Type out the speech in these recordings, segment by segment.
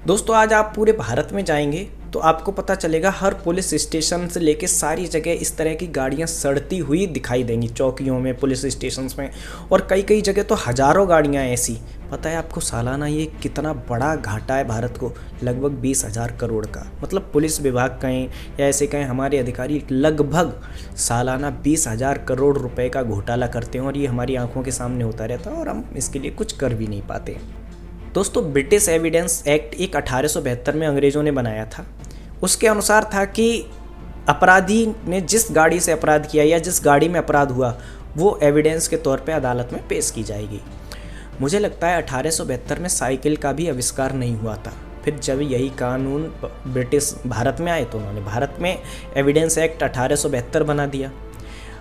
दोस्तों आज आप पूरे भारत में जाएंगे तो आपको पता चलेगा हर पुलिस स्टेशन से लेके सारी जगह इस तरह की गाड़ियां सड़ती हुई दिखाई देंगी, चौकियों में, पुलिस स्टेशंस में, और कई कई जगह तो हज़ारों गाड़ियां ऐसी। पता है आपको सालाना ये कितना बड़ा घाटा है भारत को? लगभग 20,000 करोड़ का। मतलब पुलिस विभाग कहें या ऐसे कहें, हमारे अधिकारी लगभग सालाना 20,000 करोड़ रुपए का घोटाला करते हैं और ये हमारी आंखों के सामने होता रहता है और हम इसके लिए कुछ कर भी नहीं पाते। दोस्तों ब्रिटिश एविडेंस एक्ट एक 1872 में अंग्रेज़ों ने बनाया था। उसके अनुसार था कि अपराधी ने जिस गाड़ी से अपराध किया या जिस गाड़ी में अपराध हुआ वो एविडेंस के तौर पे अदालत में पेश की जाएगी। मुझे लगता है 1872 में साइकिल का भी आविष्कार नहीं हुआ था। फिर जब यही कानून ब्रिटिश भारत में आए तो उन्होंने भारत में एविडेंस एक्ट 1872 बना दिया।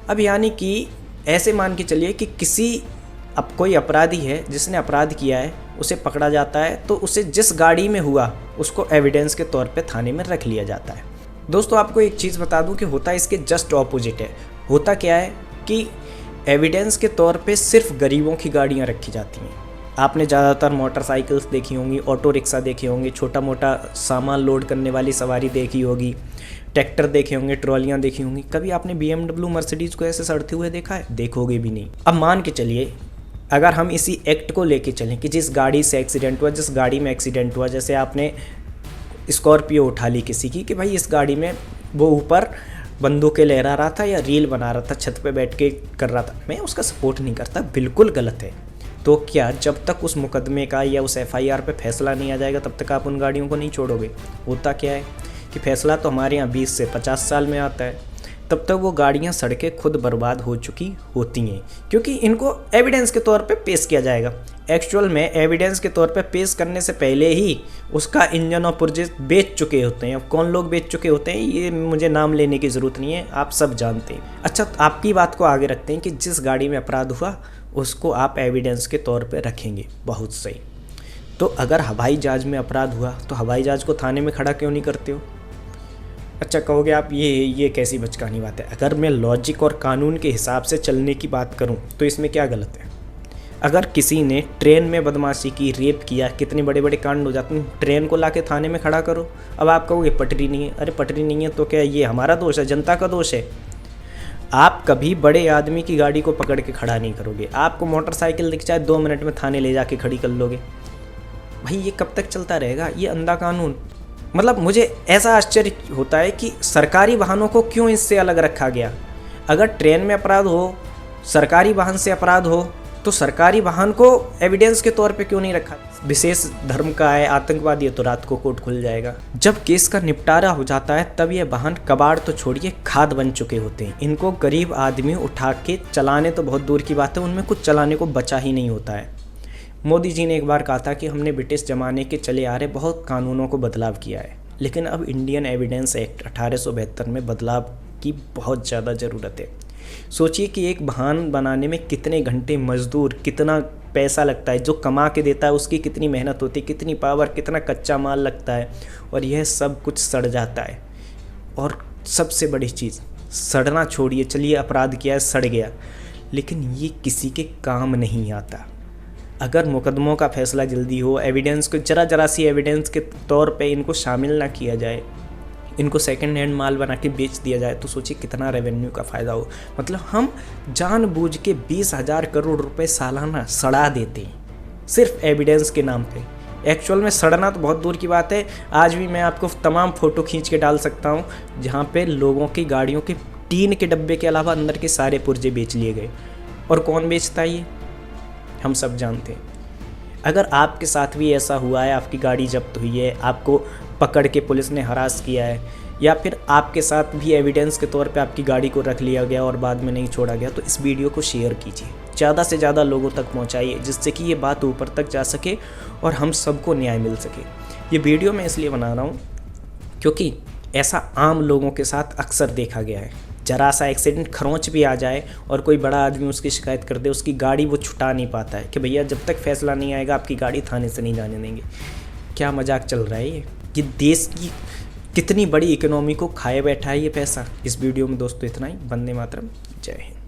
अब यानी कि ऐसे मान के चलिए कि अब कोई अपराधी है जिसने अपराध किया है, उसे पकड़ा जाता है तो उसे जिस गाड़ी में हुआ उसको एविडेंस के तौर पे थाने में रख लिया जाता है। दोस्तों आपको एक चीज़ बता दूं कि होता इसके जस्ट ऑपोजिट है। होता क्या है कि एविडेंस के तौर पे सिर्फ गरीबों की गाड़ियां रखी जाती हैं। आपने ज़्यादातर मोटरसाइकिल्स देखी होंगी, ऑटो रिक्शा देखे होंगे, छोटा मोटा सामान लोड करने वाली सवारी देखी होगी, ट्रैक्टर देखे होंगे, ट्रॉलियाँ देखी होंगी। कभी आपने BMW मर्सिडीज़ को ऐसे सड़ते हुए देखा है? देखोगे भी नहीं। अब मान के चलिए अगर हम इसी एक्ट को लेके चलें कि जिस गाड़ी से एक्सीडेंट हुआ, जिस गाड़ी में एक्सीडेंट हुआ, जैसे आपने स्कॉर्पियो उठा ली किसी की कि भाई इस गाड़ी में वो ऊपर बंदूकें लहरा रहा था या रील बना रहा था, छत पे बैठ के कर रहा था, मैं उसका सपोर्ट नहीं करता, बिल्कुल गलत है। तो क्या जब तक उस मुकदमे का या उस FIR पे फैसला नहीं आ जाएगा तब तक आप उन गाड़ियों को नहीं छोड़ोगे? होता क्या है कि फैसला तो हमारे यहाँ 20 से 50 साल में आता है, तब तक वो गाड़ियाँ सड़कें खुद बर्बाद हो चुकी होती हैं, क्योंकि इनको एविडेंस के तौर पे पेश किया जाएगा। एक्चुअल में एविडेंस के तौर पे पेश करने से पहले ही उसका इंजन और पुर्जे बेच चुके होते हैं। अब कौन लोग बेच चुके होते हैं ये मुझे नाम लेने की ज़रूरत नहीं है, आप सब जानते हैं। अच्छा, तो आपकी बात को आगे रखते हैं कि जिस गाड़ी में अपराध हुआ उसको आप एविडेंस के तौर पर रखेंगे, बहुत सही। तो अगर हवाई जहाज़ में अपराध हुआ तो हवाई जहाज़ को थाने में खड़ा क्यों नहीं करते हो? अच्छा कहोगे आप ये कैसी बचकानी बात है। अगर मैं लॉजिक और कानून के हिसाब से चलने की बात करूं तो इसमें क्या गलत है? अगर किसी ने ट्रेन में बदमाशी की, रेप किया, कितने बड़े बड़े कांड हो जाते हैं, ट्रेन को लाके थाने में खड़ा करो। अब आप कहोगे पटरी नहीं है। अरे पटरी नहीं है तो क्या ये हमारा दोष है? जनता का दोष है। आप कभी बड़े आदमी की गाड़ी को पकड़ के खड़ा नहीं करोगे। आपको मोटरसाइकिल दिख जाए 2 मिनट में थाने ले जाके खड़ी कर लोगे। भाई ये कब तक चलता रहेगा ये अंधा कानून? मतलब मुझे ऐसा आश्चर्य होता है कि सरकारी वाहनों को क्यों इससे अलग रखा गया। अगर ट्रेन में अपराध हो, सरकारी वाहन से अपराध हो, तो सरकारी वाहन को एविडेंस के तौर पे क्यों नहीं रखा? विशेष धर्म का है, आतंकवादी है तो रात को कोर्ट खुल जाएगा। जब केस का निपटारा हो जाता है तब ये वाहन कबाड़ तो छोड़िए खाद बन चुके होते हैं। इनको गरीब आदमी उठा के चलाने तो बहुत दूर की बात है, उनमें कुछ चलाने को बचा ही नहीं होता है। मोदी जी ने एक बार कहा था कि हमने ब्रिटिश ज़माने के चले आ रहे बहुत कानूनों को बदलाव किया है, लेकिन अब इंडियन एविडेंस एक्ट 1872 में बदलाव की बहुत ज़्यादा ज़रूरत है। सोचिए कि एक वाहन बनाने में कितने घंटे मजदूर, कितना पैसा लगता है, जो कमा के देता है उसकी कितनी मेहनत होती है, कितनी पावर, कितना कच्चा माल लगता है, और यह सब कुछ सड़ जाता है। और सबसे बड़ी चीज़, सड़ना छोड़िए, चलिए अपराध किया है, सड़ गया, लेकिन ये किसी के काम नहीं आता। अगर मुकदमों का फैसला जल्दी हो, एविडेंस को जरा सी एविडेंस के तौर पे इनको शामिल ना किया जाए, इनको सेकंड हैंड माल बना के बेच दिया जाए, तो सोचिए कितना रेवेन्यू का फ़ायदा हो। मतलब हम जानबूझ के 20,000 करोड़ रुपए सालाना सड़ा देते हैं सिर्फ एविडेंस के नाम पे। एक्चुअल में सड़ना तो बहुत दूर की बात है। आज भी मैं आपको तमाम फ़ोटो खींच के डाल सकता हूँ जहाँ पे लोगों की गाड़ियों के टीन के डब्बे के अलावा अंदर के सारे पुर्जे बेच लिए गए। और कौन बेचता है ये? हम सब जानते हैं। अगर आपके साथ भी ऐसा हुआ है, आपकी गाड़ी जब्त हुई है, आपको पकड़ के पुलिस ने हरास किया है, या फिर आपके साथ भी एविडेंस के तौर पे आपकी गाड़ी को रख लिया गया और बाद में नहीं छोड़ा गया, तो इस वीडियो को शेयर कीजिए, ज़्यादा से ज़्यादा लोगों तक पहुंचाइए, जिससे कि ये बात ऊपर तक जा सके और हम सबको न्याय मिल सके। ये वीडियो मैं इसलिए बना रहा हूँ क्योंकि ऐसा आम लोगों के साथ अक्सर देखा गया है। जरा सा एक्सीडेंट, खरोंच भी आ जाए और कोई बड़ा आदमी उसकी शिकायत कर दे, उसकी गाड़ी वो छुटा नहीं पाता है कि भैया जब तक फैसला नहीं आएगा आपकी गाड़ी थाने से नहीं जाने देंगे। क्या मजाक चल रहा है ये देश की कितनी बड़ी इकोनॉमी को खाए बैठा है ये पैसा। इस वीडियो में दोस्तों इतना ही। वंदे मातरम, जय हिंद।